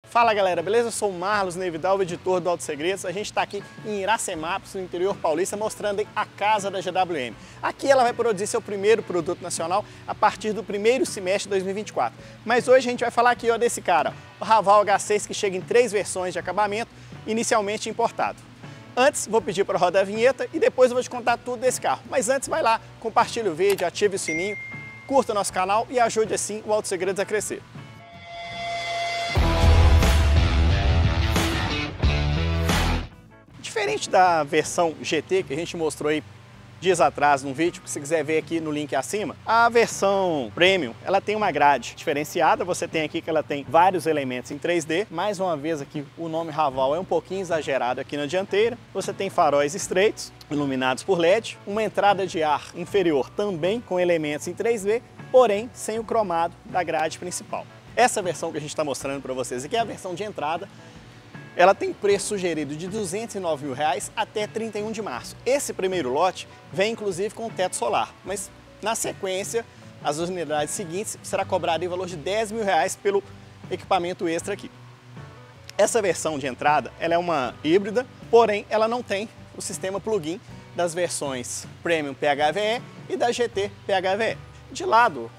Fala galera, beleza? Eu sou o Marlos Nevidal, o editor do Auto Segredos. A gente está aqui em Iracemápolis, no interior paulista, mostrando a casa da GWM. Aqui ela vai produzir seu primeiro produto nacional a partir do primeiro semestre de 2024. Mas hoje a gente vai falar aqui desse cara, o Raval H6, que chega em 3 versões de acabamento, inicialmente importado. Antes, vou pedir para rodar a vinheta e depois eu vou te contar tudo desse carro. Mas antes, vai lá, compartilhe o vídeo, ative o sininho, curta nosso canal e ajude assim o Auto Segredos a crescer. Diferente da versão GT que a gente mostrou aí dias atrás num vídeo, que se quiser ver aqui no link acima, a versão Premium, ela tem uma grade diferenciada. Você tem aqui que ela tem vários elementos em 3D. Mais uma vez aqui o nome Raval é um pouquinho exagerado aqui na dianteira. Você tem faróis estreitos, iluminados por LED, uma entrada de ar inferior também com elementos em 3D, porém sem o cromado da grade principal. Essa versão que a gente está mostrando para vocês aqui é a versão de entrada. Ela tem preço sugerido de R$ 209 mil até 31 de março. Esse primeiro lote vem inclusive com teto solar, mas na sequência, as unidades seguintes será cobrado em valor de R$ 10 mil pelo equipamento extra aqui. Essa versão de entrada, ela é uma híbrida, porém ela não tem o sistema plug-in das versões Premium PHEV e da GT PHEV. De lado,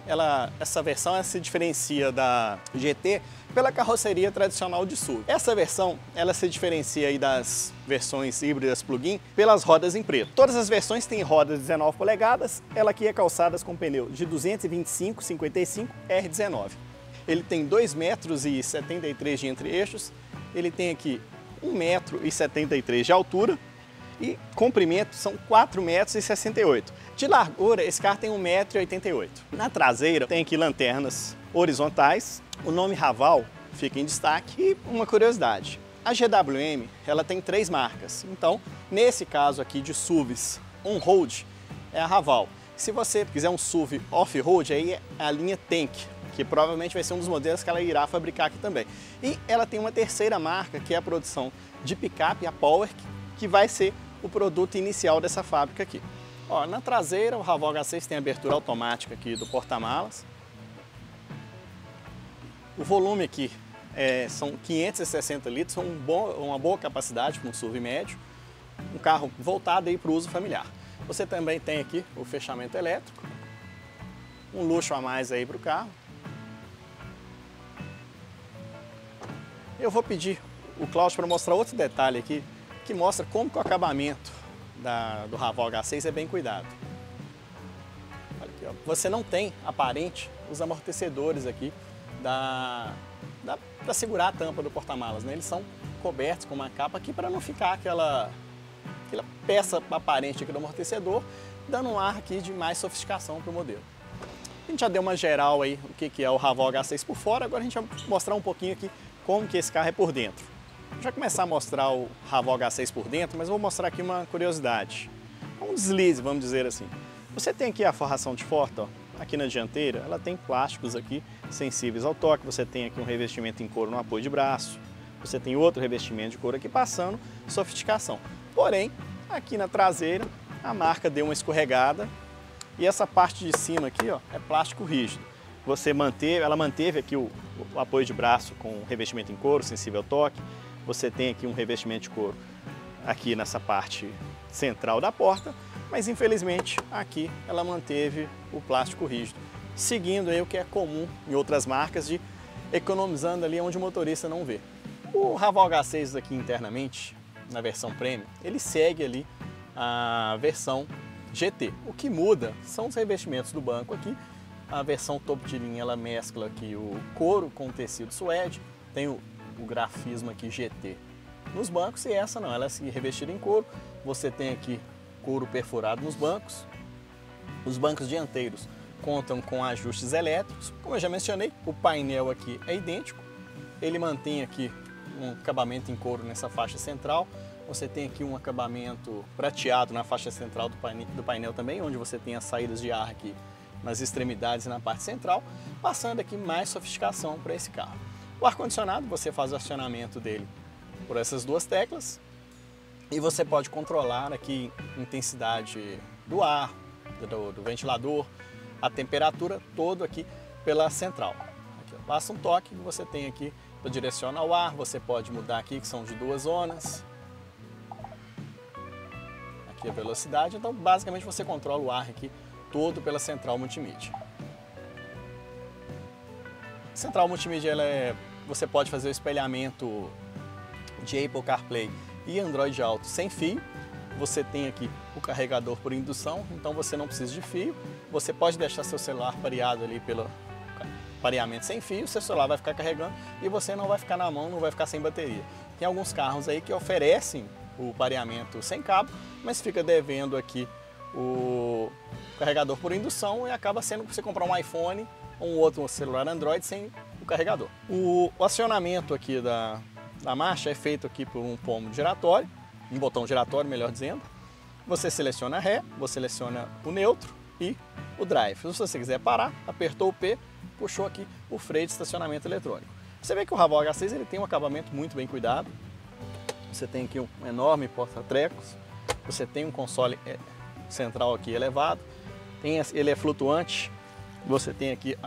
essa versão se diferencia da GT pela carroceria tradicional de SUV. Essa versão, ela se diferencia aí das versões híbridas plug-in pelas rodas em preto. Todas as versões têm rodas de 19 polegadas, ela aqui é calçada com pneu de 225/55 R19. Ele tem 2,73 m de entre-eixos, ele tem aqui 1,73 m de altura e comprimento são 4,68 m. De largura, esse carro tem 1,88 m. Na traseira tem aqui lanternas horizontais. O nome Raval fica em destaque. E uma curiosidade, a GWM ela tem 3 marcas. Então, nesse caso aqui de SUVs on-road, é a Raval. Se você quiser um SUV off-road, aí é a linha Tank, que provavelmente vai ser um dos modelos que ela irá fabricar aqui também. E ela tem uma terceira marca, que é a produção de picape, a Power, que vai ser o produto inicial dessa fábrica aqui. Ó, na traseira, o Raval H6 tem abertura automática aqui do porta-malas. O volume aqui são 560 litros, uma boa capacidade para um SUV médio. Um carro voltado para o uso familiar. Você também tem aqui o fechamento elétrico, um luxo a mais aí para o carro. Eu vou pedir o Cláudio para mostrar outro detalhe aqui, que mostra como que o acabamento do Raval H6 é bem cuidado. Olha aqui, ó. Você não tem aparente os amortecedores aqui para segurar a tampa do porta-malas, né? Eles são cobertos com uma capa aqui para não ficar aquela peça aparente aqui do amortecedor, dando um ar aqui de mais sofisticação para o modelo. A gente já deu uma geral aí o que é o Raval H6 por fora, agora a gente vai mostrar um pouquinho aqui como que esse carro é por dentro. Já vou começar a mostrar o Raval H6 por dentro, mas vou mostrar aqui uma curiosidade. Um deslize, vamos dizer assim. Você tem aqui a forração de Forta, ó, aqui na dianteira, ela tem plásticos aqui sensíveis ao toque. Você tem aqui um revestimento em couro no apoio de braço. Você tem outro revestimento de couro aqui passando sofisticação. Porém, aqui na traseira, a marca deu uma escorregada e essa parte de cima aqui, ó, é plástico rígido. Ela manteve aqui o apoio de braço com revestimento em couro sensível ao toque. Você tem aqui um revestimento de couro aqui nessa parte central da porta, mas infelizmente aqui ela manteve o plástico rígido, seguindo aí o que é comum em outras marcas, de economizando ali onde o motorista não vê. O Raval H6 aqui internamente, na versão Premium, ele segue ali a versão GT. O que muda são os revestimentos do banco aqui. A versão topo de linha, ela mescla aqui o couro com o tecido suede, tem o grafismo aqui GT nos bancos, e essa não, ela é revestida em couro. Você tem aqui couro perfurado nos bancos. Os bancos dianteiros contam com ajustes elétricos. Como eu já mencionei, o painel aqui é idêntico. Ele mantém aqui um acabamento em couro nessa faixa central. Você tem aqui um acabamento prateado na faixa central do painel também, onde você tem as saídas de ar aqui nas extremidades e na parte central, passando aqui mais sofisticação para esse carro. O ar-condicionado, você faz o acionamento dele por essas duas teclas e você pode controlar aqui a intensidade do ar, do ventilador, a temperatura, todo aqui pela central. Aqui, ó, basta um toque e você tem aqui para direcionar o ar, você pode mudar aqui, que são de 2 zonas. Aqui a velocidade, então basicamente você controla o ar aqui todo pela central multimídia. A central multimídia, você pode fazer o espelhamento de Apple CarPlay e Android Auto sem fio. Você tem aqui o carregador por indução, então você não precisa de fio. Você pode deixar seu celular pareado ali pelo pareamento sem fio, seu celular vai ficar carregando e você não vai ficar na mão, não vai ficar sem bateria. Tem alguns carros aí que oferecem o pareamento sem cabo, mas fica devendo aqui o carregador por indução e acaba sendo que você comprar um iPhone ou um outro celular Android sem o carregador. O acionamento aqui da marcha é feito aqui por um pomo giratório, um botão giratório, melhor dizendo. Você seleciona ré, você seleciona o neutro e o drive. Se você quiser parar, apertou o P, puxou aqui o freio de estacionamento eletrônico. Você vê que o Raval H6 ele tem um acabamento muito bem cuidado. Você tem aqui um enorme porta-trecos, você tem um console central aqui elevado, ele é flutuante, você tem aqui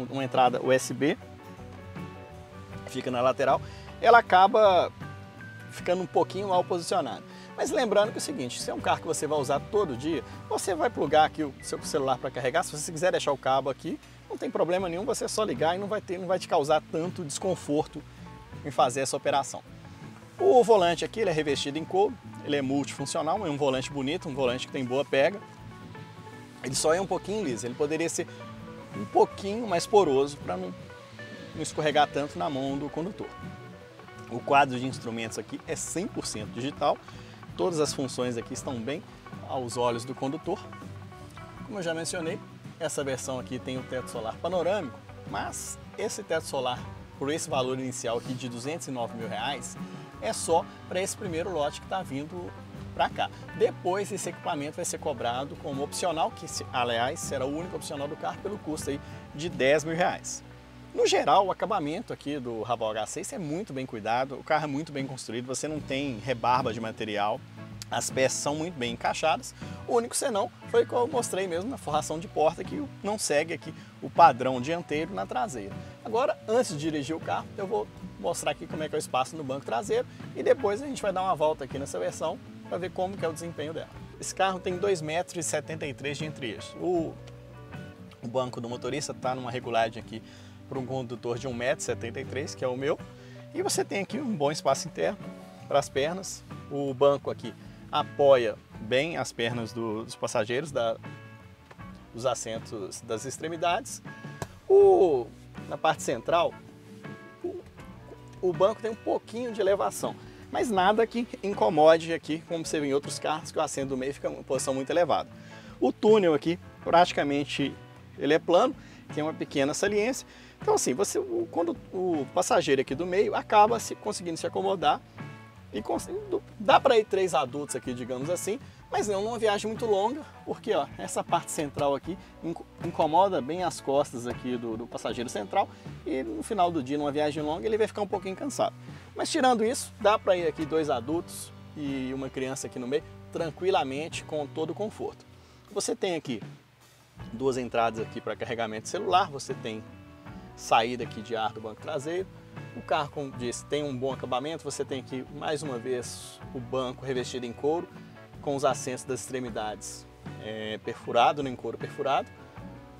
uma entrada USB, fica na lateral, ela acaba ficando um pouquinho mal posicionada. Mas lembrando que é o seguinte, se é um carro que você vai usar todo dia, você vai plugar aqui o seu celular para carregar, se você quiser deixar o cabo aqui, não tem problema nenhum, você é só ligar e não vai te causar tanto desconforto em fazer essa operação. O volante aqui ele é revestido em couro, ele é multifuncional, é um volante bonito, um volante que tem boa pega. Ele só é um pouquinho liso, ele poderia ser um pouquinho mais poroso para não escorregar tanto na mão do condutor. O quadro de instrumentos aqui é 100% digital, todas as funções aqui estão bem aos olhos do condutor. Como eu já mencionei, essa versão aqui tem o teto solar panorâmico, mas esse teto solar, por esse valor inicial aqui de R$209 mil, é só para esse primeiro lote que está vindo para cá. Depois esse equipamento vai ser cobrado como opcional, que aliás será o único opcional do carro pelo custo aí de R$10 mil. No geral, o acabamento aqui do Raval H6 é muito bem cuidado, o carro é muito bem construído, você não tem rebarba de material, as peças são muito bem encaixadas. O único senão foi o que eu mostrei mesmo na forração de porta, que não segue aqui o padrão dianteiro na traseira. Agora, antes de dirigir o carro, eu vou mostrar aqui como é que é o espaço no banco traseiro e depois a gente vai dar uma volta aqui nessa versão para ver como que é o desempenho dela. Esse carro tem 2,73 m de entre-eixos. O banco do motorista está numa regulagem aqui para um condutor de 1,73 m, que é o meu. E você tem aqui um bom espaço interno para as pernas. O banco aqui apoia bem as pernas dos passageiros, dos assentos das extremidades. Na parte central, o banco tem um pouquinho de elevação, mas nada que incomode aqui, como você vê em outros carros, que o assento do meio fica em uma posição muito elevada. O túnel aqui, praticamente, ele é plano, tem uma pequena saliência. Então assim, quando o passageiro aqui do meio acaba conseguindo se acomodar e dá para ir 3 adultos aqui, digamos assim, mas não numa viagem muito longa, porque ó, essa parte central aqui incomoda bem as costas aqui do passageiro central e no final do dia, numa viagem longa, ele vai ficar um pouquinho cansado. Mas tirando isso, dá para ir aqui 2 adultos e uma criança aqui no meio, tranquilamente, com todo o conforto. Você tem aqui 2 entradas aqui para carregamento celular, você tem saída aqui de ar do banco traseiro. O carro, como disse, tem um bom acabamento, você tem aqui mais uma vez o banco revestido em couro, com os assentos das extremidades perfurado, em couro perfurado.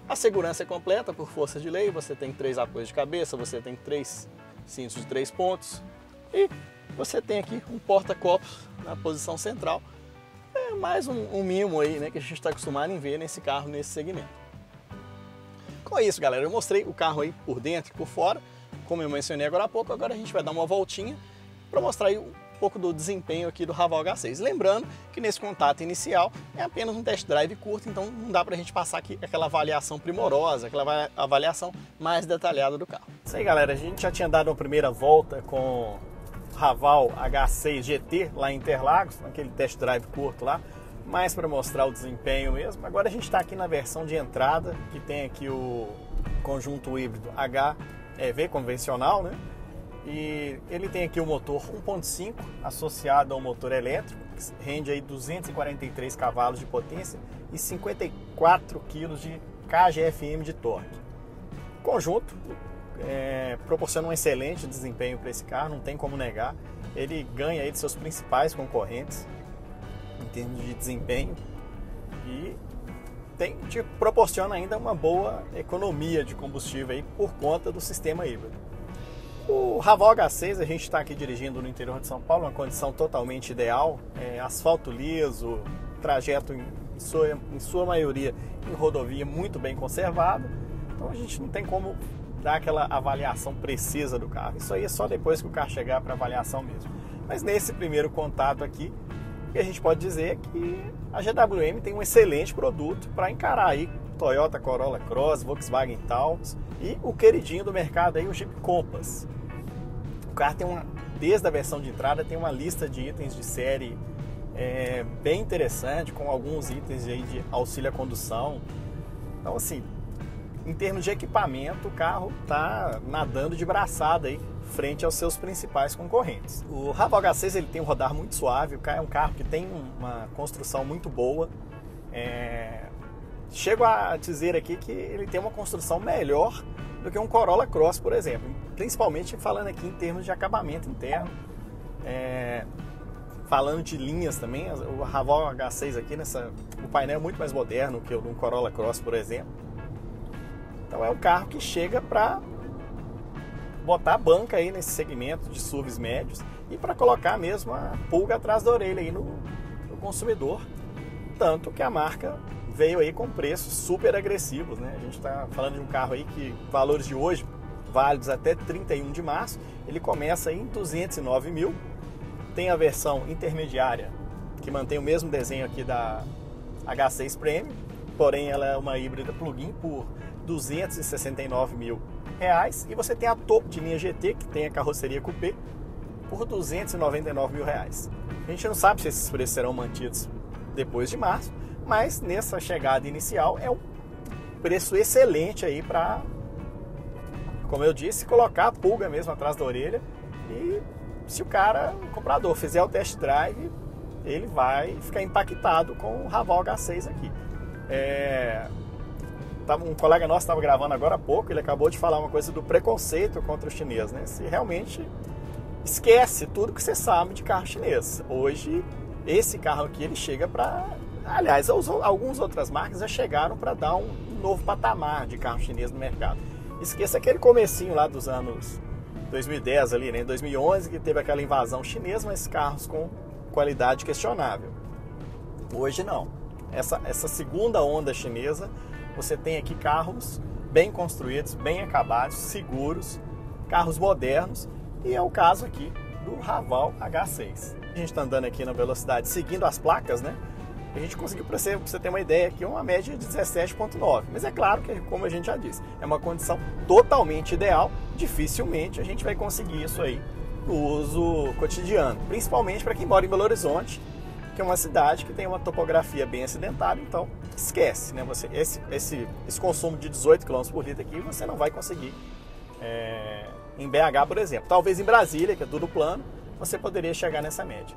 A segurança é completa por força de lei, você tem 3 apoios de cabeça, você tem 3 cintos de 3 pontos e você tem aqui um porta-copos na posição central. É mais um mimo aí, né, que a gente está acostumado em ver nesse carro, nesse segmento. Com isso, galera, eu mostrei o carro aí por dentro e por fora, como eu mencionei agora há pouco. Agora a gente vai dar uma voltinha para mostrar aí um pouco do desempenho aqui do Raval H6. Lembrando que nesse contato inicial é apenas um test drive curto, então não dá para a gente passar aqui aquela avaliação primorosa, aquela avaliação mais detalhada do carro. Isso aí, galera, a gente já tinha dado uma primeira volta com o Raval H6 GT lá em Interlagos, aquele test drive curto lá, mais para mostrar o desempenho mesmo. Agora a gente está aqui na versão de entrada, que tem aqui o conjunto híbrido HEV convencional, né? E ele tem aqui o motor 1.5 associado ao motor elétrico, que rende aí 243 cavalos de potência e 54 kg de kgfm de torque. Conjunto proporciona um excelente desempenho para esse carro, não tem como negar. Ele ganha aí de seus principais concorrentes em termos de desempenho e te proporciona ainda uma boa economia de combustível aí por conta do sistema híbrido. O Raval H6 a gente está aqui dirigindo no interior de São Paulo, uma condição totalmente ideal, asfalto liso, trajeto em sua maioria em rodovia muito bem conservado, então a gente não tem como dar aquela avaliação precisa do carro. Isso aí é só depois que o carro chegar para avaliação mesmo. Mas nesse primeiro contato aqui, o que a gente pode dizer é que a GWM tem um excelente produto para encarar aí Toyota Corolla Cross, Volkswagen Taurus e o queridinho do mercado aí, o Jeep Compass. O carro tem desde a versão de entrada, tem uma lista de itens de série bem interessante, com alguns itens aí de auxílio à condução. Então assim, em termos de equipamento, o carro está nadando de braçada aí frente aos seus principais concorrentes. O Raval H6 ele tem um rodar muito suave, é um carro que tem uma construção muito boa. Chego a dizer aqui que ele tem uma construção melhor do que um Corolla Cross, por exemplo, principalmente falando aqui em termos de acabamento interno. Falando de linhas também, o Raval H6 aqui, o painel é muito mais moderno que o do Corolla Cross, por exemplo. Então é um carro que chega para botar a banca aí nesse segmento de SUVs médios e para colocar mesmo a pulga atrás da orelha aí no consumidor. Tanto que a marca veio aí com preços super agressivos, né? A gente está falando de um carro aí que valores de hoje, válidos até 31 de março, ele começa aí em 209 mil. Tem a versão intermediária, que mantém o mesmo desenho aqui da H6 Premium, porém ela é uma híbrida plug-in por 269 mil reais, e você tem a topo de linha GT, que tem a carroceria coupé, por 299 mil reais. A gente não sabe se esses preços serão mantidos depois de março, mas nessa chegada inicial é um preço excelente aí para, como eu disse, colocar a pulga mesmo atrás da orelha. E se o comprador fizer o test drive, ele vai ficar impactado com o Raval H6 aqui. Um colega nosso estava gravando agora há pouco, ele acabou de falar uma coisa do preconceito contra o chinês, né? Se realmente esquece tudo que você sabe de carro chinês. Hoje, esse carro aqui, ele chega para... Aliás, algumas outras marcas já chegaram para dar um novo patamar de carro chinês no mercado. Esqueça aquele comecinho lá dos anos 2010 ali, né? Em 2011, que teve aquela invasão chinesa, mas carros com qualidade questionável. Hoje não. Essa segunda onda chinesa, você tem aqui carros bem construídos, bem acabados, seguros, carros modernos, e é o caso aqui do Raval H6. A gente está andando aqui na velocidade seguindo as placas, né? A gente conseguiu, para você ter uma ideia aqui, uma média de 17,9. Mas é claro que, como a gente já disse, é uma condição totalmente ideal. Dificilmente a gente vai conseguir isso aí no uso cotidiano, principalmente para quem mora em Belo Horizonte, que é uma cidade que tem uma topografia bem acidentada. Então esquece, né? Esse consumo de 18 km por litro aqui você não vai conseguir em BH, por exemplo. Talvez em Brasília, que é tudo plano, você poderia chegar nessa média.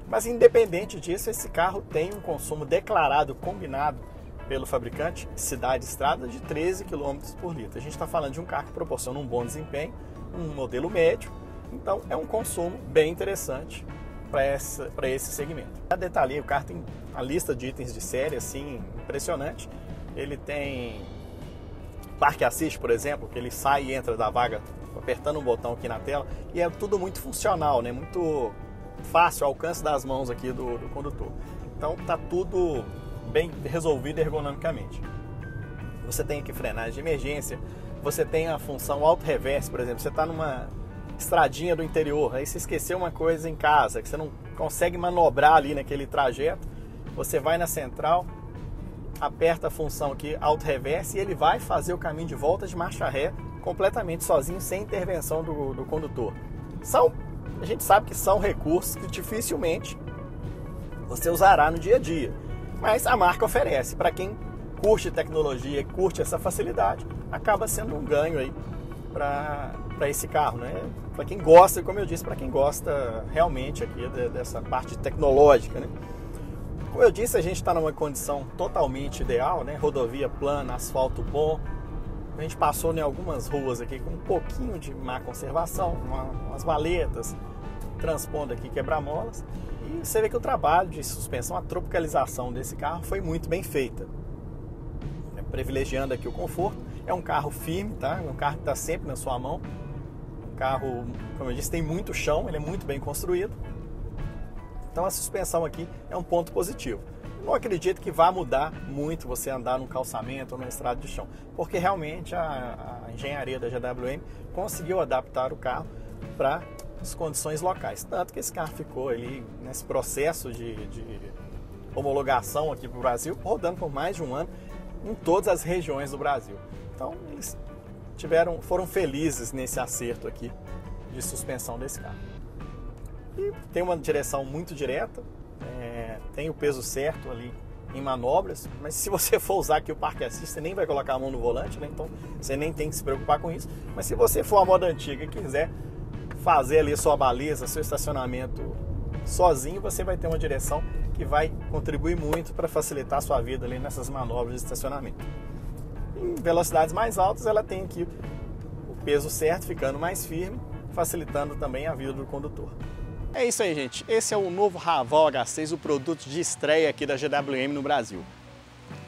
Mas independente disso, esse carro tem um consumo declarado, combinado pelo fabricante, cidade e estrada, de 13 km por litro. A gente está falando de um carro que proporciona um bom desempenho, um modelo médio, então é um consumo bem interessante para esse segmento. A detalhe, o carro tem a lista de itens de série assim impressionante. Ele tem Park Assist, por exemplo, que ele sai e entra da vaga apertando um botão aqui na tela, e é tudo muito funcional, né? Muito fácil, ao alcance das mãos aqui do condutor. Então tá tudo bem resolvido ergonomicamente. Você tem aqui frenagem de emergência, você tem a função auto-reverse, por exemplo, você está numa estradinha do interior, aí você esqueceu uma coisa em casa, que você não consegue manobrar ali naquele trajeto, você vai na central, aperta a função aqui auto-reverse e ele vai fazer o caminho de volta de marcha ré completamente sozinho, sem intervenção do condutor. A gente sabe que são recursos que dificilmente você usará no dia a dia, mas a marca oferece. Para quem curte tecnologia, curte essa facilidade, acaba sendo um ganho aí para esse carro, né? Para quem gosta, como eu disse, para quem gosta realmente aqui dessa parte tecnológica, né? Como eu disse, a gente está numa condição totalmente ideal, né? Rodovia plana, asfalto bom, A gente passou em algumas ruas aqui com um pouquinho de má conservação, umas valetas, transpondo aqui quebra-molas. E você vê que o trabalho de suspensão, a tropicalização desse carro foi muito bem feita. Privilegiando aqui o conforto. É um carro firme, tá? É um carro que está sempre na sua mão. Um carro, como eu disse, tem muito chão, ele é muito bem construído. Então a suspensão aqui é um ponto positivo. Não acredito que vá mudar muito você andar num calçamento ou numa estrada de chão, porque realmente a engenharia da GWM conseguiu adaptar o carro para as condições locais. Tanto que esse carro ficou ali nesse processo de homologação aqui para o Brasil, rodando por mais de um ano em todas as regiões do Brasil. Então eles foram felizes nesse acerto aqui de suspensão desse carro. E tem uma direção muito direta, tem o peso certo ali em manobras, mas se você for usar aqui o Park Assist, você nem vai colocar a mão no volante, né? Então você nem tem que se preocupar com isso. Mas se você for a moda antiga e quiser fazer ali sua baliza, seu estacionamento sozinho, você vai ter uma direção que vai contribuir muito para facilitar a sua vida ali nessas manobras de estacionamento. Em velocidades mais altas, ela tem aqui o peso certo, ficando mais firme, facilitando também a vida do condutor. É isso aí, gente. Esse é o novo Raval H6, o produto de estreia aqui da GWM no Brasil.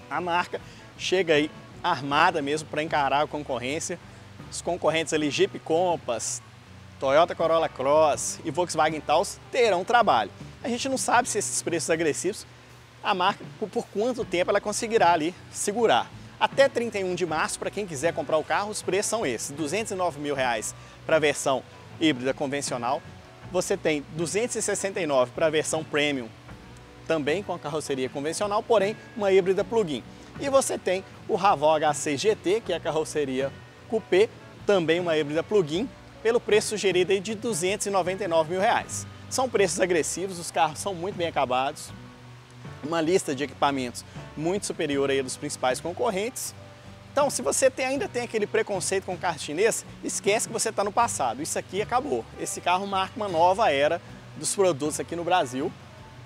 A marca chega aí armada mesmo para encarar a concorrência. Os concorrentes ali Jeep Compass, Toyota Corolla Cross e Volkswagen Taos terão trabalho. A gente não sabe se esses preços agressivos, a marca por quanto tempo ela conseguirá ali segurar. Até 31 de março, para quem quiser comprar o carro, os preços são esses: R$ 209 mil para a versão híbrida convencional. Você tem 269 para a versão Premium, também com a carroceria convencional, porém uma híbrida plug-in. E você tem o Raval H6 GT, que é a carroceria Coupé, também uma híbrida plug-in, pelo preço sugerido aí de R$ 299 mil. São preços agressivos, os carros são muito bem acabados, uma lista de equipamentos muito superior aí dos principais concorrentes. Então, se você ainda tem aquele preconceito com carro chinês, esquece que você está no passado. Isso aqui acabou. Esse carro marca uma nova era dos produtos aqui no Brasil.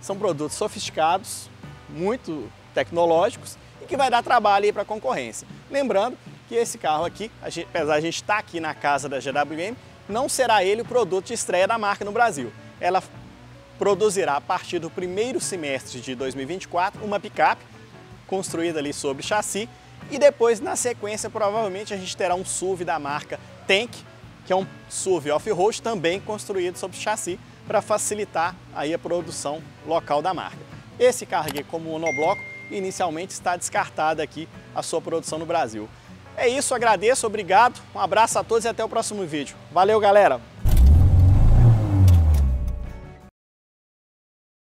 São produtos sofisticados, muito tecnológicos e que vai dar trabalho aí para a concorrência. Lembrando que esse carro aqui, apesar de a gente estar aqui na casa da GWM, não será ele o produto de estreia da marca no Brasil. Ela produzirá a partir do primeiro semestre de 2024 uma picape construída ali sobre chassi. E depois, na sequência, provavelmente a gente terá um SUV da marca Tank, que é um SUV off-road também construído sobre chassi para facilitar aí a produção local da marca. Esse carro aqui, como monobloco, inicialmente está descartada aqui a sua produção no Brasil. É isso, agradeço, obrigado, um abraço a todos e até o próximo vídeo. Valeu, galera!